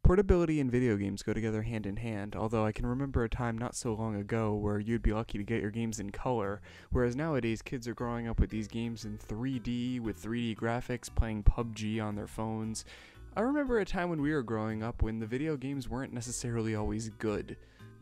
Portability and video games go together hand in hand, although I can remember a time not so long ago where you'd be lucky to get your games in color, whereas nowadays kids are growing up with these games in 3D with 3D graphics, playing PUBG on their phones. I remember a time when we were growing up when the video games weren't necessarily always good.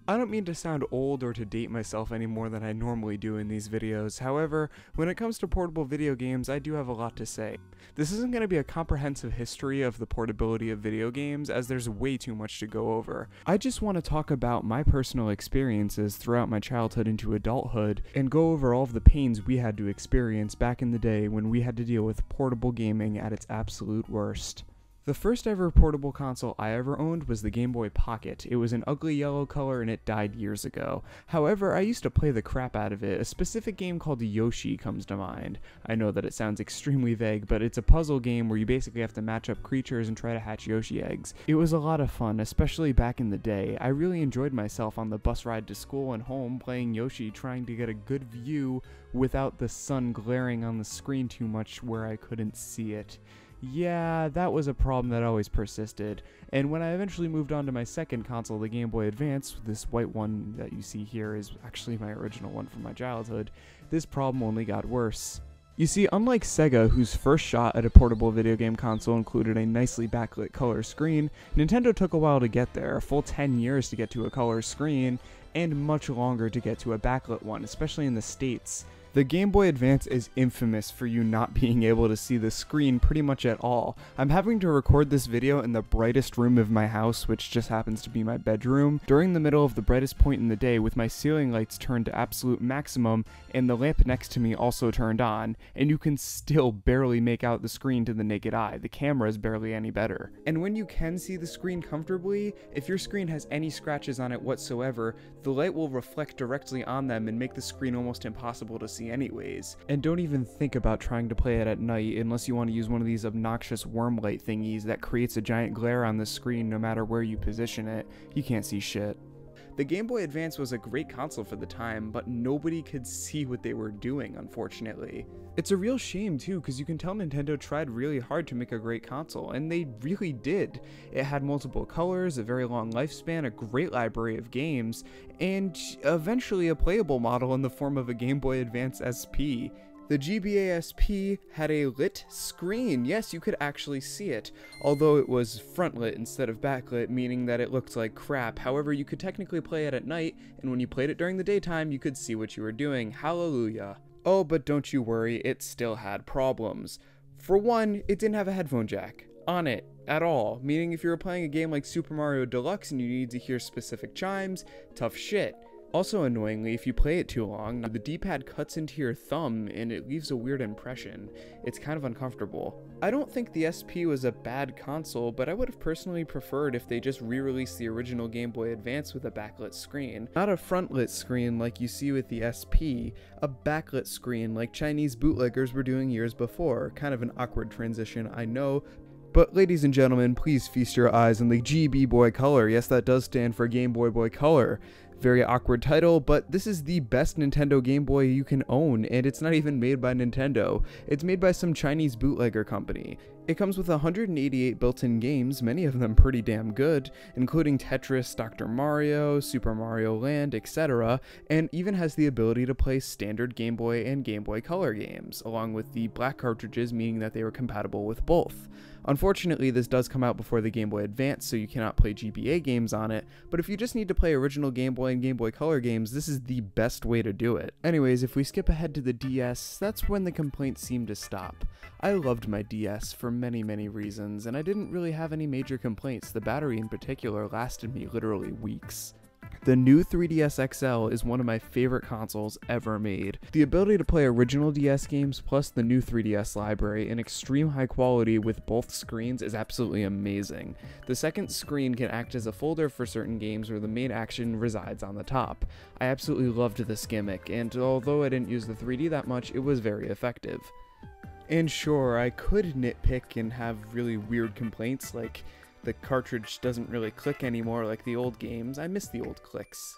I don't mean to sound old or to date myself any more than I normally do in these videos. However, when it comes to portable video games, I do have a lot to say. This isn't going to be a comprehensive history of the portability of video games, as there's way too much to go over. I just want to talk about my personal experiences throughout my childhood into adulthood, and go over all of the pains we had to experience back in the day when we had to deal with portable gaming at its absolute worst. The first ever portable console I ever owned was the Game Boy Pocket. It was an ugly yellow color and it died years ago. However, I used to play the crap out of it. A specific game called Yoshi comes to mind. I know that it sounds extremely vague, but it's a puzzle game where you basically have to match up creatures and try to hatch Yoshi eggs. It was a lot of fun, especially back in the day. I really enjoyed myself on the bus ride to school and home playing Yoshi, trying to get a good view without the sun glaring on the screen too much where I couldn't see it. Yeah, that was a problem that always persisted, and when I eventually moved on to my second console, the Game Boy Advance, this white one that you see here is actually my original one from my childhood, this problem only got worse. You see, unlike Sega, whose first shot at a portable video game console included a nicely backlit color screen, Nintendo took a while to get there, a full 10 years to get to a color screen, and much longer to get to a backlit one, especially in the States. The Game Boy Advance is infamous for you not being able to see the screen pretty much at all. I'm having to record this video in the brightest room of my house, which just happens to be my bedroom, during the middle of the brightest point in the day with my ceiling lights turned to absolute maximum and the lamp next to me also turned on, and you can still barely make out the screen to the naked eye. The camera is barely any better. And when you can see the screen comfortably, if your screen has any scratches on it whatsoever, the light will reflect directly on them and make the screen almost impossible to see anyways. And don't even think about trying to play it at night unless you want to use one of these obnoxious worm light thingies that creates a giant glare on the screen no matter where you position it. You can't see shit. The Game Boy Advance was a great console for the time, but nobody could see what they were doing, unfortunately. It's a real shame too, because you can tell Nintendo tried really hard to make a great console, and they really did. It had multiple colors, a very long lifespan, a great library of games, and eventually a playable model in the form of a Game Boy Advance SP. The GBA SP had a lit screen. Yes, you could actually see it, although it was front lit instead of backlit, meaning that it looked like crap. However, you could technically play it at night, and when you played it during the daytime, you could see what you were doing. Hallelujah. Oh, but don't you worry, it still had problems. For one, it didn't have a headphone jack on it at all, meaning if you were playing a game like Super Mario Deluxe and you need to hear specific chimes, tough shit. Also annoyingly, if you play it too long, the D-pad cuts into your thumb and it leaves a weird impression. It's kind of uncomfortable. I don't think the SP was a bad console, but I would have personally preferred if they just re-released the original Game Boy Advance with a backlit screen. Not a front-lit screen like you see with the SP, a backlit screen like Chinese bootleggers were doing years before. Kind of an awkward transition, I know. But ladies and gentlemen, please feast your eyes on the GB Boy Color. Yes, that does stand for Game Boy Color. Very awkward title, but this is the best Nintendo Game Boy you can own, and it's not even made by Nintendo. It's made by some Chinese bootlegger company. It comes with 188 built-in games, many of them pretty damn good, including Tetris, Dr. Mario, Super Mario Land, etc., and even has the ability to play standard Game Boy and Game Boy Color games, along with the black cartridges, meaning that they were compatible with both. Unfortunately, this does come out before the Game Boy Advance, so you cannot play GBA games on it, but if you just need to play original Game Boy and Game Boy Color games, this is the best way to do it. Anyways, if we skip ahead to the DS, that's when the complaints seem to stop. I loved my DS for many reasons, and I didn't really have any major complaints. The battery in particular lasted me literally weeks. The new 3DS XL is one of my favorite consoles ever made. The ability to play original DS games plus the new 3DS library in extreme high quality with both screens is absolutely amazing. The second screen can act as a folder for certain games where the main action resides on the top. I absolutely loved this gimmick, and although I didn't use the 3D that much, it was very effective. And sure, I could nitpick and have really weird complaints like the cartridge doesn't really click anymore like the old games. I miss the old clicks.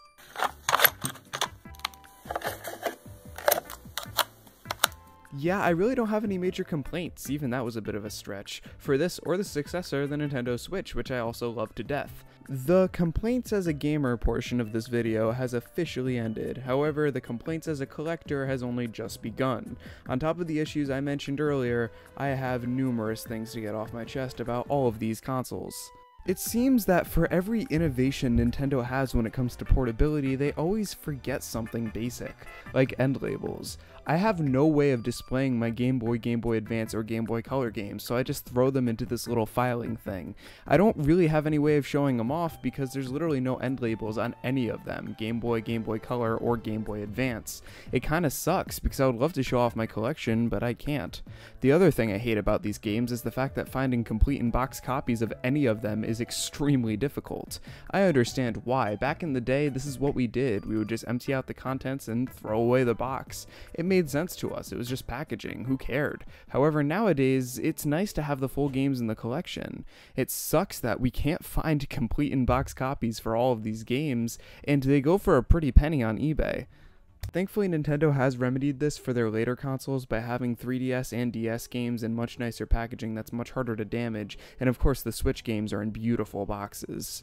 Yeah, I really don't have any major complaints, even that was a bit of a stretch, for this or the successor, the Nintendo Switch, which I also love to death. The complaints as a gamer portion of this video has officially ended, however, the complaints as a collector has only just begun. On top of the issues I mentioned earlier, I have numerous things to get off my chest about all of these consoles. It seems that for every innovation Nintendo has when it comes to portability, they always forget something basic, like end labels. I have no way of displaying my Game Boy, Game Boy Advance, or Game Boy Color games, so I just throw them into this little filing thing. I don't really have any way of showing them off because there's literally no end labels on any of them, Game Boy Color, or Game Boy Advance. It kinda sucks because I would love to show off my collection, but I can't. The other thing I hate about these games is the fact that finding complete in-box copies of any of them is extremely difficult. I understand why. Back in the day, this is what we did. We would just empty out the contents and throw away the box. It made sense to us. It was just packaging. Who cared? However, nowadays, it's nice to have the full games in the collection. It sucks that we can't find complete in-box copies for all of these games, and they go for a pretty penny on eBay. Thankfully, Nintendo has remedied this for their later consoles by having 3DS and DS games in much nicer packaging that's much harder to damage, and of course the Switch games are in beautiful boxes.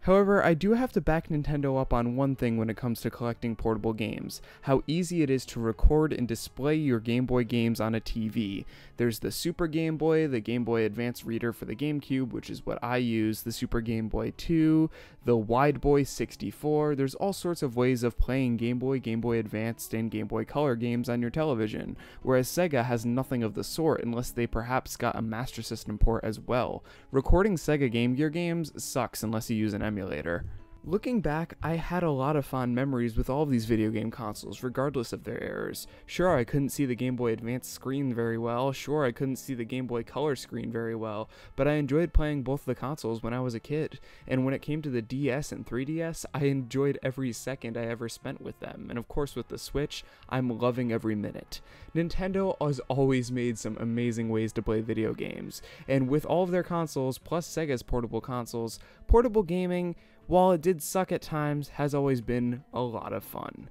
However, I do have to back Nintendo up on one thing when it comes to collecting portable games: how easy it is to record and display your Game Boy games on a TV. There's the Super Game Boy, the Game Boy Advance reader for the GameCube, which is what I use, the Super Game Boy 2, the Wide Boy 64. There's all sorts of ways of playing Game Boy, Game Boy Advanced, and Game Boy Color games on your television, whereas Sega has nothing of the sort unless they perhaps got a Master System port as well. Recording Sega Game Gear games sucks unless you use an emulator. Looking back, I had a lot of fond memories with all of these video game consoles, regardless of their errors. Sure, I couldn't see the Game Boy Advance screen very well, sure, I couldn't see the Game Boy Color screen very well, but I enjoyed playing both the consoles when I was a kid, and when it came to the DS and 3DS, I enjoyed every second I ever spent with them, and of course with the Switch, I'm loving every minute. Nintendo has always made some amazing ways to play video games, and with all of their consoles, plus Sega's portable consoles, portable gaming, while it did suck at times, has always been a lot of fun.